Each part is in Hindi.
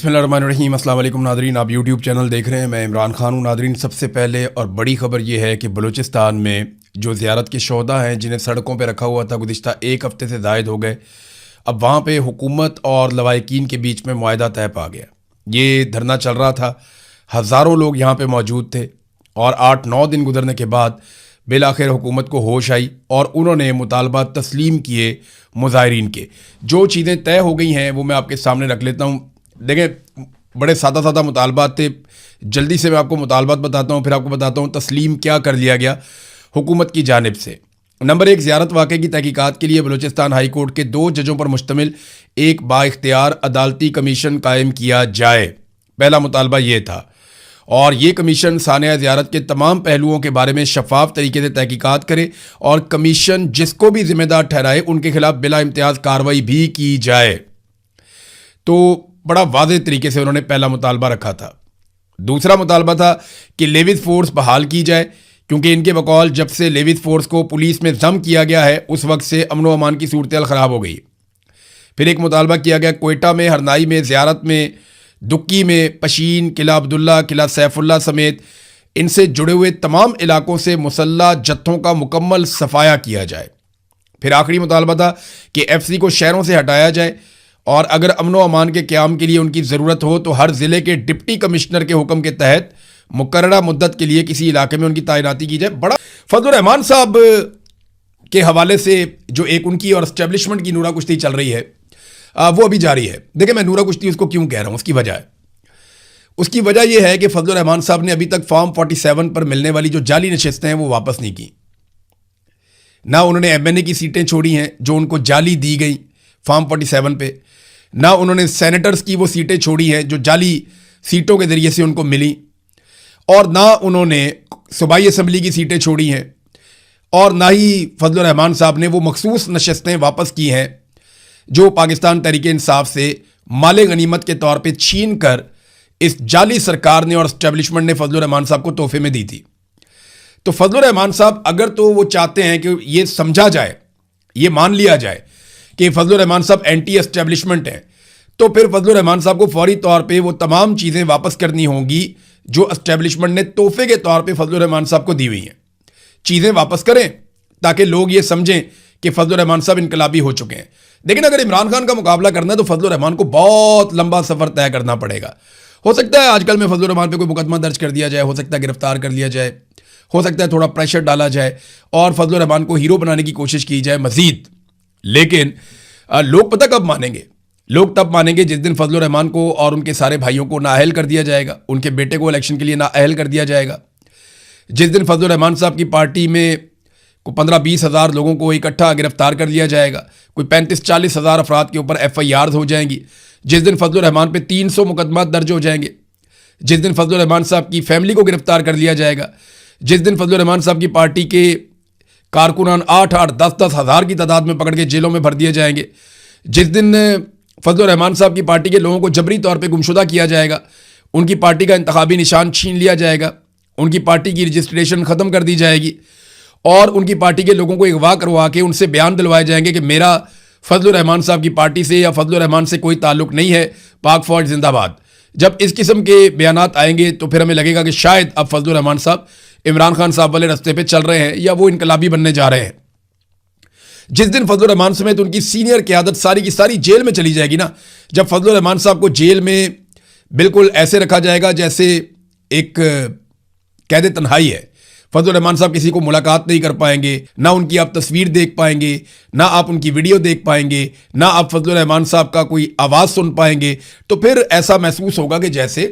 बिस्मिल्लाहिर्रहमानिर्रहीम। अस्सलाम वालेकुम नादरीन, आप यूट्यूब चैनल देख रहे हैं। मैं इमरान खान हूँ। नादरीन, सबसे पहले और बड़ी ख़बर ये है कि बलूचिस्तान में जो ज़ियारत के शोधा हैं जिन्हें सड़कों पर रखा हुआ था गुज़िश्ता एक हफ़्ते से ज़ायद हो गए, अब वहाँ पे हुकूमत और लवाहिकीन के बीच में मुआहदा तय पा गया। ये धरना चल रहा था, हज़ारों लोग यहाँ पर मौजूद थे और 8-9 दिन गुजरने के बाद बिलाखिर हुकूमत को होश आई और उन्होंने मुतालबा तस्लीम किए मुज़ाहिरीन के। जो चीज़ें तय हो गई हैं वो मैं आपके सामने रख लेता हूँ। देखें, बड़े सादा सादा मुतालबात थे। जल्दी से मैं आपको मुतालबात बताता हूँ, फिर आपको बताता हूँ तस्लीम क्या कर लिया गया हुकूमत की जानिब से। नंबर 1, ज़ियारत वाक़े की तहकीकात के लिए बलूचिस्तान हाई कोर्ट के 2 जजों पर मुश्तमिल एक बाइख्तियार अदालती कमीशन कायम किया जाए। पहला मुतालबा ये था और ये कमीशन सानिया ज़ियारत के तमाम पहलुओं के बारे में शफाफ तरीके से तहकीकात करे और कमीशन जिसको भी जिम्मेदार ठहराए उनके खिलाफ बिला इम्तियाज़ कार्रवाई भी की जाए। तो बड़ा वाज़ेह तरीके से उन्होंने पहला मुतालबा रखा था। दूसरा मुतालबा था कि लेविस फोर्स बहाल की जाए, क्योंकि इनके बकौल जब से लेविस फोर्स को पुलिस में ज़म किया गया है उस वक्त से अमन व अमान की सूरत ख़राब हो गई। फिर एक मुतालबा किया गया कोयटा में, हरनाई में, ज़ियारत में, दुक्की में, पशीन, किला अब्दुल्ला, किला सैफुल्ला समेत इनसे जुड़े हुए तमाम इलाकों से मुसल्ला जत्थों का मुकम्मल सफाया किया जाए। फिर आखिरी मुतालबा था कि FC को शहरों से हटाया जाए और अगर अमन व अमान के क़याम के लिए उनकी ज़रूरत हो तो हर ज़िले के डिप्टी कमिश्नर के हुक्म के तहत मुकर्ररा मुद्दत के लिए किसी इलाके में उनकी तैनाती की जाए। बड़ा फजलुर रहमान साहब के हवाले से जो एक उनकी और इस्टेब्लिशमेंट की नूरा कुश्ती चल रही है वो अभी जारी है। देखिए, मैं नूरा कुश्ती उसको क्यों कह रहा हूँ, उसकी वजह यह है कि फजलुर रहमान साहब ने अभी तक फॉर्म 47 पर मिलने वाली जो जाली नशिस्तें हैं वो वापस नहीं की। ना उन्होंने MNA की सीटें छोड़ी हैं जो उनको जाली दी गई फॉर्म 47 पे, ना उन्होंने सेनेटर्स की वो सीटें छोड़ी हैं जो जाली सीटों के ज़रिए से उनको मिली, और ना उन्होंने सूबाई असम्बली की सीटें छोड़ी हैं, और ना ही फजलुर रहमान साहब ने वो मखसूस नशिस्तें वापस की हैं जो पाकिस्तान तहरीक इंसाफ से माले गनीमत के तौर पे छीन कर इस जाली सरकार ने और इस्टेब्लिशमेंट ने फजलुर रहमान साहब को तोहफे में दी थी। तो फजलुर रहमान साहब अगर तो वो चाहते हैं कि ये समझा जाए, ये मान लिया जाए कि फजलुर रहमान साहब एंटी एस्टेब्लिशमेंट हैं, तो फिर फजलुर रहमान साहब को फौरी तौर पे वो तमाम चीज़ें वापस करनी होंगी जो एस्टेब्लिशमेंट ने तोहफे के तौर पे फजलुर रहमान साहब को दी हुई हैं। चीज़ें वापस करें ताकि लोग ये समझें कि फजलुर रहमान साहब इनकलाबी हो चुके हैं। लेकिन अगर इमरान खान का मुकाबला करना है तो फजलुर रहमान को बहुत लंबा सफ़र तय करना पड़ेगा। हो सकता है आजकल में फजलुर रहमान पे कोई मुकदमा दर्ज कर दिया जाए, हो सकता है गिरफ्तार कर लिया जाए, हो सकता है थोड़ा प्रेशर डाला जाए और फजलुर रहमान को हीरो बनाने की कोशिश की जाए मजीद। लेकिन लोग पता कब मानेंगे? लोग तब मानेंगे जिस दिन फजलुर रहमान को और उनके सारे भाइयों को नाअहल कर दिया जाएगा, उनके बेटे को इलेक्शन के लिए नाअहल कर दिया जाएगा, जिस दिन फजलुर रहमान साहब की पार्टी में को 15-20 हज़ार लोगों को इकट्ठा गिरफ्तार कर लिया जाएगा, कोई 35-40 हज़ार अफराद के ऊपर FIRs हो जाएंगी, जिस दिन फजलुर रहमान पे 300 मुकदमा दर्ज हो जाएंगे, जिस दिन फजलुर रहमान साहब की फैमिली को गिरफ्तार कर लिया जाएगा, जिस दिन फजलुर रहमान साहब की पार्टी के कारकुनान 8-8, 10-10 हज़ार की तादाद में पकड़ के जेलों में भर दिए जाएंगे, जिस दिन फजलुर रहमान साहब की पार्टी के लोगों को जबरी तौर पर गुमशुदा किया जाएगा, उनकी पार्टी का इंतखाबी निशान छीन लिया जाएगा, उनकी पार्टी की रजिस्ट्रेशन ख़त्म कर दी जाएगी और उनकी पार्टी के लोगों को अगवा करवा के उनसे बयान दिलवाए जाएंगे कि मेरा फजलुर रहमान साहब की पार्टी से या फजलुर रहमान से कोई ताल्लुक नहीं है, पाक फौज जिंदाबाद। जब इस किस्म के बयानात आएंगे तो फिर हमें लगेगा कि शायद अब फजलुर रहमान साहब इमरान खान साहब वाले रास्ते पे चल रहे हैं या वो इनकलाबी बनने जा रहे हैं। जिस दिन फजलुर रहमान समेत उनकी सीनियर क़यादत सारी की सारी जेल में चली जाएगी ना, जब फजलुर रहमान साहब को जेल में बिल्कुल ऐसे रखा जाएगा जैसे एक कैद तन्हाई है, फजलुर रहमान साहब किसी को मुलाकात नहीं कर पाएंगे, ना उनकी आप तस्वीर देख पाएंगे, ना आप उनकी वीडियो देख पाएंगे, ना आप फजलुर रहमान साहब का कोई आवाज़ सुन पाएंगे, तो फिर ऐसा महसूस होगा कि जैसे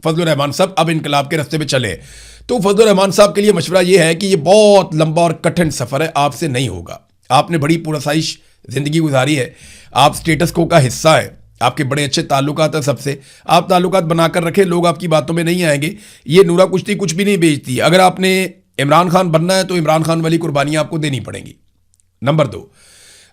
फजलुर रहमान साहब अब इनकलाब के रास्ते पे चले। तो फजलुर रहमान साहब के लिए मशवरा ये है कि ये बहुत लंबा और कठिन सफ़र है, आपसे नहीं होगा। आपने बड़ी पुरसाइश ज़िंदगी गुजारी है, आप स्टेटस को का हिस्सा है, आपके बड़े अच्छे ताल्लुकात हैं सबसे, आप ताल्लुकात बनाकर रखें, लोग आपकी बातों में नहीं आएंगे। ये नूरा कुश्ती कुछ भी नहीं बेचती। अगर आपने इमरान खान बनना है तो इमरान खान वाली कुर्बानियां आपको देनी पड़ेंगी। नंबर 2,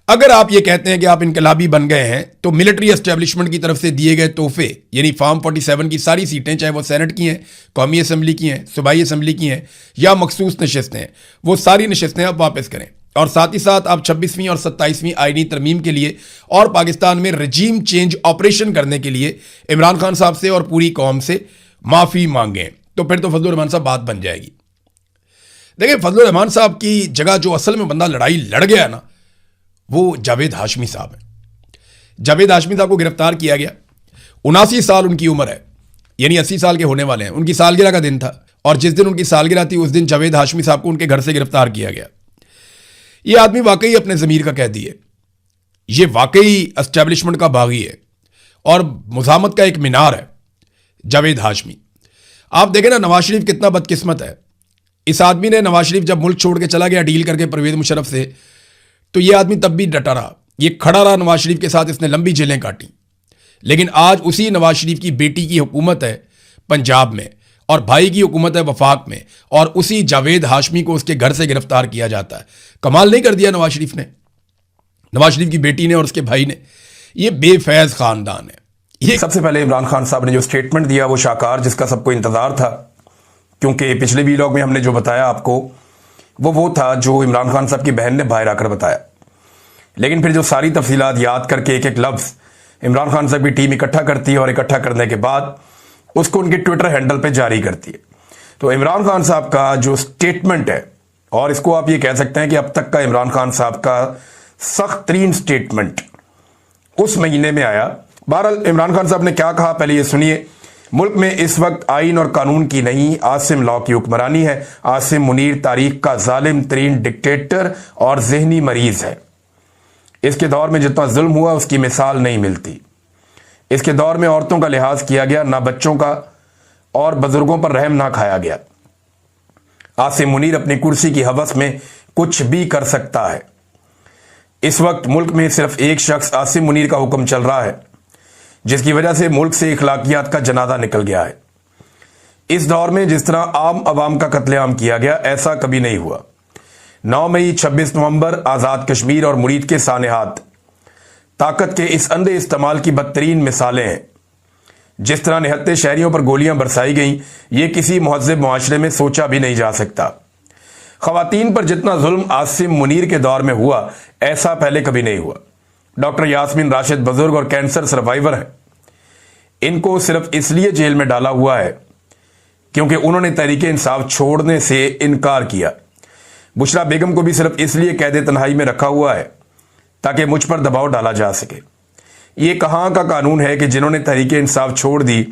अगर आप ये कहते हैं कि आप इनकलाबी बन गए हैं तो मिलिट्री एस्टेब्लिशमेंट की तरफ से दिए गए तोहफे यानी फॉर्म 47 की सारी सीटें, चाहे वो सेनेट की हैं, कौमी असम्बली की हैं, सूबाई असम्बली की हैं या मखसूस नशिस्तें हैं, वो सारी नशिस्तें आप वापस करें और साथ ही साथ आप 26वीं और 27वीं आईनी तरमीम के लिए और पाकिस्तान में रजीम चेंज ऑपरेशन करने के लिए इमरान खान साहब से और पूरी कौम से माफ़ी मांगें, तो फिर तो फजलुर रहमान साहब बात बन जाएगी। देखिए, फजलुर रहमान साहब की जगह जो असल में बंदा लड़ाई लड़ गया ना, वो जावेद हाशमी साहब हैं। जावेद हाशमी साहब को गिरफ्तार किया गया, 79 साल उनकी उम्र है, यानी 80 साल के होने वाले हैं। उनकी सालगिरह का दिन था और जिस दिन उनकी सालगिरह थी उस दिन जावेद हाशमी साहब को उनके घर से गिरफ्तार किया गया। ये आदमी वाकई अपने ज़मीर का कैदी है, ये वाकई एस्टेब्लिशमेंट का बागी है और मुज़ाहमत का एक मीनार है जावेद हाशमी। आप देखें ना, नवाज शरीफ कितना बदकिस्मत है। इस आदमी ने, नवाज शरीफ जब मुल्क छोड़ के चला गया डील करके परवेज़ मुशर्रफ से, तो ये आदमी तब भी डटा रहा, ये खड़ा रहा नवाज शरीफ के साथ, इसने लंबी जेलें काटी। लेकिन आज उसी नवाज शरीफ की बेटी की हुकूमत है पंजाब में और भाई की हुकूमत है वफाक में, और उसी जावेद हाशमी को उसके घर से गिरफ्तार किया जाता है। कमाल नहीं कर दिया नवाज शरीफ ने, नवाज शरीफ की बेटी ने और उसके भाई ने। ये बेफैज खानदान है। ये सबसे पहले इमरान खान साहब ने जो स्टेटमेंट दिया वो शाकार, जिसका सबको इंतजार था, क्योंकि पिछले वीलॉग में हमने जो बताया आपको वो था जो इमरान खान साहब की बहन ने बाहर आकर बताया। लेकिन फिर जो सारी तफसीलात याद करके एक एक लफ्ज़ इमरान खान साहब की टीम इकट्ठा करती है और इकट्ठा करने के बाद उसको उनके ट्विटर हैंडल पे जारी करती है। तो इमरान खान साहब का जो स्टेटमेंट है, और इसको आप ये कह सकते हैं कि अब तक का इमरान खान साहब का सख्त तरीन स्टेटमेंट उस महीने में आया। बहरहाल इमरान खान साहब ने क्या कहा, पहले ये सुनिए। मुल्क में इस वक्त आइन और कानून की नहीं, आसिम लॉ की हुक्मरानी है। आसिम मुनीर तारीख का जालिम तरीन डिक्टेटर और जहनी मरीज है। इसके दौर में जितना जुल्म हुआ उसकी मिसाल नहीं मिलती। इसके दौर में औरतों का लिहाज किया गया, ना बच्चों का, और बुजुर्गों पर रहम ना खाया गया। आसिम मुनीर अपनी कुर्सी की हवस में कुछ भी कर सकता है। इस वक्त मुल्क में सिर्फ एक शख्स आसिम मुनीर का हुक्म चल रहा है, जिसकी वजह से मुल्क से इखलाकियात का जनाजा निकल गया है। इस दौर में जिस तरह आम आवाम का कत्लेआम किया गया, ऐसा कभी नहीं हुआ। 9 मई, 26 नवंबर आज़ाद कश्मीर और मुरीद के सानेहात ताकत के इस अंधे इस्तेमाल की बदतरीन मिसालें हैं। जिस तरह निहत्ते शहरियों पर गोलियां बरसाई गईं, ये किसी महज़ब मुआशरे में सोचा भी नहीं जा सकता। ख़वातीन पर जितना जुल्म आसिम मुनीर के दौर में हुआ, ऐसा पहले कभी नहीं हुआ। डॉक्टर यास्मीन राशिद बुजुर्ग और कैंसर सर्वाइवर हैं। इनको सिर्फ इसलिए जेल में डाला हुआ है क्योंकि उन्होंने तहरीक इंसाफ छोड़ने से इनकार किया। बुशरा बेगम को भी सिर्फ इसलिए कैद तन्हाई में रखा हुआ है ताकि मुझ पर दबाव डाला जा सके। ये कहाँ का कानून है कि जिन्होंने तहरीक इंसाफ छोड़ दी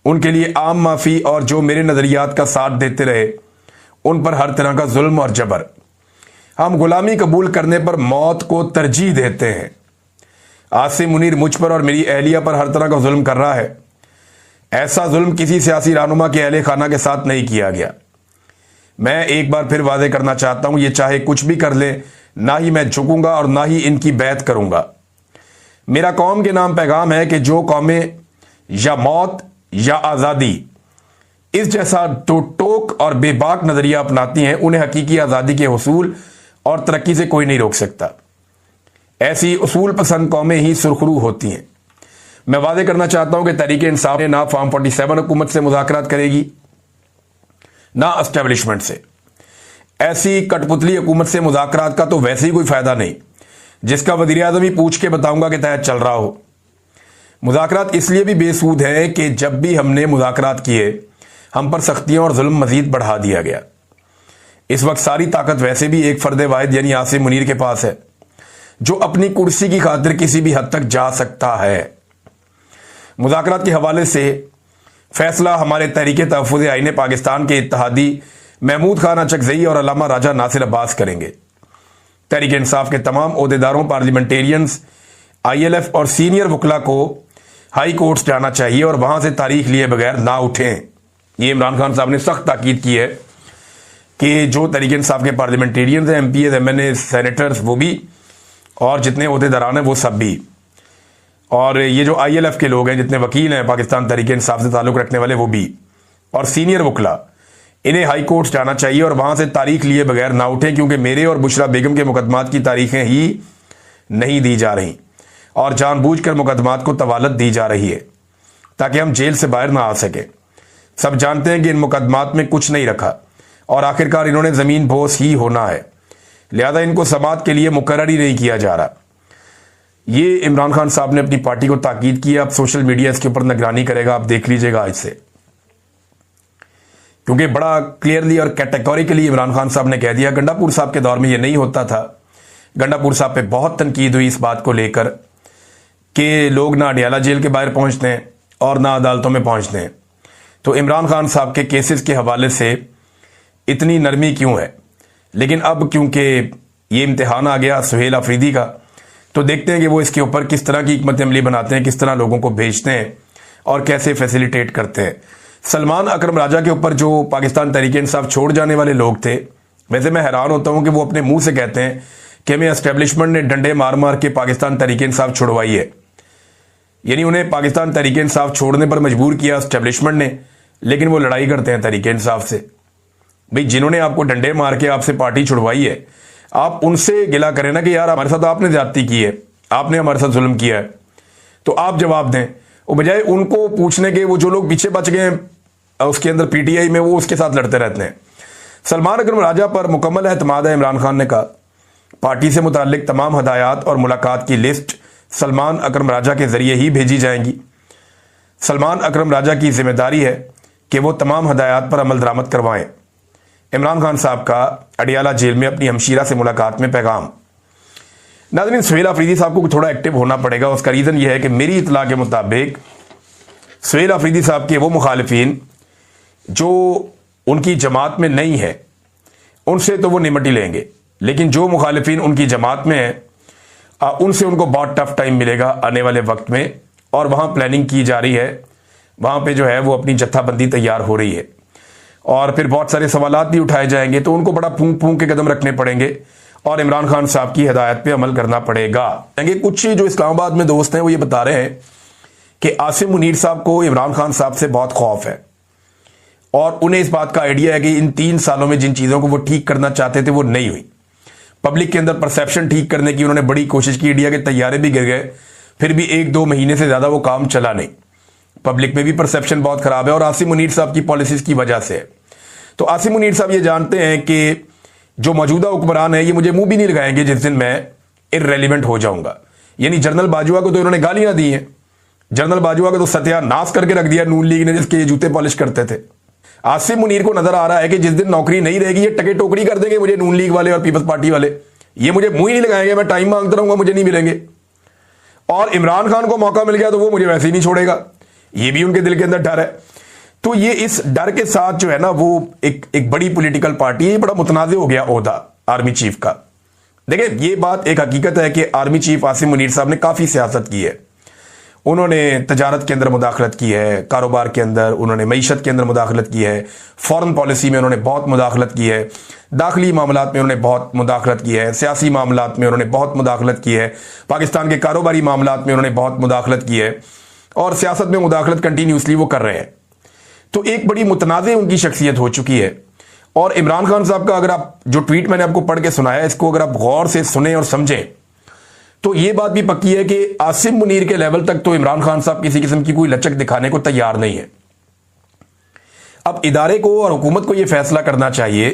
उनके लिए आम माफ़ी और जो मेरे नज़रियात का साथ देते रहे उन पर हर तरह का जुल्म और जबर। हम गुलामी कबूल करने पर मौत को तरजीह देते हैं। आसिम मुनीर मुझ पर और मेरी अहलिया पर हर तरह का जुल्म कर रहा है। ऐसा जुल्म किसी सियासी रहनुमा के अहले खाना के साथ नहीं किया गया। मैं एक बार फिर वादे करना चाहता हूं, ये चाहे कुछ भी कर ले, ना ही मैं झुकूंगा और ना ही इनकी बैत करूंगा। मेरा कौम के नाम पैगाम है कि जो कौमें या मौत या आज़ादी इस जैसा टोक और बेबाक नज़रिया अपनाती हैं, उन्हें हकीकी आज़ादी के हुसूल और तरक्की से कोई नहीं रोक सकता। ऐसी उसूल पसंद कौमें ही सुरखरू होती हैं। मैं वादे करना चाहता हूं कि तहरीक इंसाफ ना फॉर्म 47 हुकूमत से मुज़ाकरात करेगी, ना एस्टेब्लिशमेंट से। ऐसी कठपुतली हुकूमत से मुज़ाकरात का तो वैसे ही कोई फ़ायदा नहीं, जिसका वज़ीर आज़म ही पूछ के बताऊंगा कि तहत चल रहा हो। मुज़ाकरात इसलिए भी बेसूद है कि जब भी हमने मुज़ाकरात किए, हम पर सख्तियाँ और जुल्म मज़ीद बढ़ा दिया गया। इस वक्त सारी ताकत वैसे भी एक फ़र्द वाहिद यानी आसिम मुनीर के पास है, जो अपनी कुर्सी की खातिर किसी भी हद तक जा सकता है। मुज़ाकरात के हवाले से फैसला हमारे तहरीक तहफ़्फ़ुज़ आईन पाकिस्तान के इत्तेहादी महमूद खान अचकज़ई और अल्लामा राजा नासिर अब्बास करेंगे। तहरीक इंसाफ के तमाम ओहदेदारों, पार्लियामेंटेरियंस, ILF और सीनियर वकला को हाई कोर्ट्स जाना चाहिए और वहाँ से तारीख लिए बगैर ना उठें। ये इमरान खान साहब ने सख्त ताकीद की है कि जो तहरीक इंसाफ के पार्लियामेंटेरियंस हैं, MPs, MNA, सेनेटर्स, वो भी, और जितने ओहदेदारान हैं वो सब भी, और ये जो ILF के लोग हैं, जितने वकील हैं पाकिस्तान तहरीक इंसाफ से ताल्लुक़ रखने वाले, वो भी, और सीनियर वकला, इन्हें हाई कोर्ट जाना चाहिए और वहाँ से तारीख लिए बगैर ना उठें, क्योंकि मेरे और बुशरा बेगम के मुकदमात की तारीखें ही नहीं दी जा रही और जानबूझकर मुकदमात को तवालत दी जा रही है ताकि हम जेल से बाहर ना आ सके। सब जानते हैं कि इन मुकदमात में कुछ नहीं रखा और आखिरकार इन्होंने ज़मीन बोस ही होना है, लिहाजा इनको समाअत के लिए मुकर्रर ही नहीं किया जा रहा। ये इमरान खान साहब ने अपनी पार्टी को ताकीद की। अब सोशल मीडिया इसके ऊपर निगरानी करेगा, आप देख लीजिएगा आज से, क्योंकि बड़ा क्लियरली और कैटेगोरिकली इमरान खान साहब ने कह दिया। गंडापुर साहब के दौर में ये नहीं होता था। गंडापुर साहब पे बहुत तनकीद हुई इस बात को लेकर कि लोग ना अडियाला जेल के बाहर पहुंचते हैं और ना अदालतों में पहुंचते हैं। तो इमरान खान साहब के केसेस के हवाले से इतनी नरमी क्यों है? लेकिन अब क्योंकि ये इम्तिहान आ गया सुहेल अफरीदी का, तो देखते हैं कि वो इसके ऊपर किस तरह की हिकमत अमली बनाते हैं, किस तरह लोगों को भेजते हैं और कैसे फैसिलिटेट करते हैं। सलमान अकरम राजा के ऊपर जो पाकिस्तान तहरीक इंसाफ छोड़ जाने वाले लोग थे, वैसे मैं हैरान होता हूं कि वो अपने मुंह से कहते हैं कि हमें एस्टेब्लिशमेंट ने डंडे मार मार के पाकिस्तान तहरीक इंसाफ छुड़वाई है। यानी उन्हें पाकिस्तान तहरीक इंसाफ छोड़ने पर मजबूर किया एस्टेब्लिशमेंट ने, लेकिन वो लड़ाई करते हैं तहरीक इंसाफ से। भाई जिन्होंने आपको डंडे मार के आपसे पार्टी छुड़वाई है, आप उनसे गिला करें ना कि यार हमारे साथ आपने ज्यादती की है, आपने हमारे साथ जुल्म किया है, तो आप जवाब दें। वो बजाय उनको पूछने के वो जो लोग पीछे बच गए हैं उसके अंदर पीटीआई में, वो उसके साथ लड़ते रहते हैं। सलमान अकरम राजा पर मुकम्मल एतमाद है। इमरान खान ने कहा पार्टी से मुताल्लिक तमाम हदायत और मुलाकात की लिस्ट सलमान अकरम राजा के जरिए ही भेजी जाएंगी। सलमान अकरम राजा की जिम्मेदारी है कि वो तमाम हदायत पर अमल दरामद करवाएं। इमरान खान साहब का अडियाला जेल में अपनी हमशीरा से मुलाकात में पैगाम। नाज़रीन, सुहेल अफरीदी साहब को थोड़ा एक्टिव होना पड़ेगा। उसका रीज़न यह है कि मेरी इतला के मुताबिक सुहेल अफरीदी साहब के वो मुखालिफिन जो उनकी जमात में नहीं है, उनसे तो वो निमट ही लेंगे, लेकिन जो मुखालिफिन उनकी जमात में है उनसे उनको बहुत टफ टाइम मिलेगा आने वाले वक्त में। और वहाँ प्लानिंग की जा रही है, वहाँ पे जो है वो अपनी जत्थाबंदी तैयार हो रही है और फिर बहुत सारे सवालात भी उठाए जाएंगे, तो उनको बड़ा फूंक फूंक के कदम रखने पड़ेंगे और इमरान खान साहब की हिदायत पे अमल करना पड़ेगा। कुछ जो इस्लामाबाद में दोस्त हैं वो ये बता रहे हैं कि आसिम मुनीर साहब को इमरान खान साहब से बहुत खौफ है और उन्हें इस बात का आइडिया है कि इन 3 सालों में जिन चीज़ों को वो ठीक करना चाहते थे वो नहीं हुई। पब्लिक के अंदर परसेप्शन ठीक करने की उन्होंने बड़ी कोशिश की। इंडिया के तैयारे भी गिर गए, फिर भी 1-2 महीने से ज़्यादा वो काम चला नहीं। पब्लिक में भी परसेप्शन बहुत खराब है और आसिम मुनीर साहब की पॉलिसीज की वजह से। तो आसिम मुनीर साहब ये जानते हैं कि जो मौजूदा हुक्मरान है ये मुझे मुंह भी नहीं लगाएंगे जिस दिन मैं इररेलीवेंट हो जाऊंगा। यानी जनरल बाजवा को तो इन्होंने गालियां दी हैं, जनरल बाजवा को तो सत्यानाश करके रख दिया नून लीग ने जिसके ये जूते पॉलिश करते थे। आसिम मुनीर को नजर आ रहा है कि जिस दिन नौकरी नहीं रहेगी ये टके टोकरी कर देंगे मुझे नून लीग वाले और पीपल्स पार्टी वाले, ये मुझे मुंह ही नहीं लगाएंगे, मैं टाइम मांगता रहूंगा, मुझे नहीं मिलेंगे। और इमरान खान को मौका मिल गया तो वो मुझे वैसे ही नहीं छोड़ेगा, ये भी उनके दिल के अंदर डर है। तो ये इस डर के साथ जो है ना वो एक बड़ी पॉलिटिकल पार्टी है, बड़ा मुतनाज़ हो गया ओहदा आर्मी चीफ का। देखिए ये बात एक हकीकत है कि आर्मी चीफ आसिम मुनीर साहब ने काफ़ी सियासत की है। उन्होंने तजारत के अंदर मुदाखलत की है, कारोबार के अंदर उन्होंने मईशत के अंदर मुदाखलत की है, फॉरेन पॉलिसी में उन्होंने बहुत मुदाखलत की है, दाखिली मामलात में उन्होंने बहुत मुदाखलत की है, सियासी मामलात में उन्होंने बहुत मुदाखलत की है, पाकिस्तान के कारोबारी मामलात में उन्होंने बहुत मुदाखलत की है और सियासत में मुदाखलत कंटिन्यूसली वो कर रहे हैं। तो एक बड़ी मुतनाज़ उनकी शख्सियत हो चुकी है। और इमरान खान साहब का अगर आप जो ट्वीट मैंने आपको पढ़ के सुनाया इसको अगर आप गौर से सुने और समझें तो ये बात भी पक्की है कि आसिम मुनीर के लेवल तक तो इमरान खान साहब किसी किस्म की कोई लचक दिखाने को तैयार नहीं है। अब इदारे को और हुकूमत को यह फैसला करना चाहिए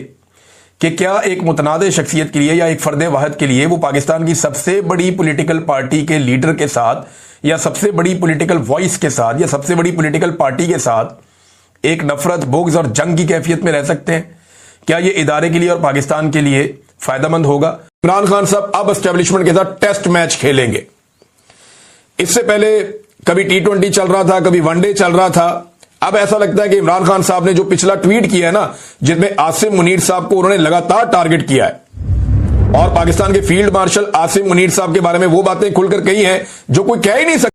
कि क्या एक मुतनाज़ शख्सियत के लिए या एक फर्द वाहिद के लिए वो पाकिस्तान की सबसे बड़ी पॉलिटिकल पार्टी के लीडर के साथ या सबसे बड़ी पॉलिटिकल वॉइस के साथ या सबसे बड़ी पॉलिटिकल पार्टी के साथ एक नफरत, बोग्ज और जंग की कैफियत में रह सकते हैं? क्या ये इदारे के लिए और पाकिस्तान के लिए फायदेमंद होगा? इमरान खान साहब अब एस्टेब्लिशमेंट के साथ टेस्ट मैच खेलेंगे। इससे पहले कभी T20 चल रहा था, कभी वनडे चल रहा था। अब ऐसा लगता है कि इमरान खान साहब ने जो पिछला ट्वीट किया है ना, जिसमें आसिम मुनीर साहब को उन्होंने लगातार टारगेट किया है और पाकिस्तान के फील्ड मार्शल आसिम मुनीर साहब के बारे में वो बातें खुलकर कही हैं जो कोई कह ही नहीं सकता।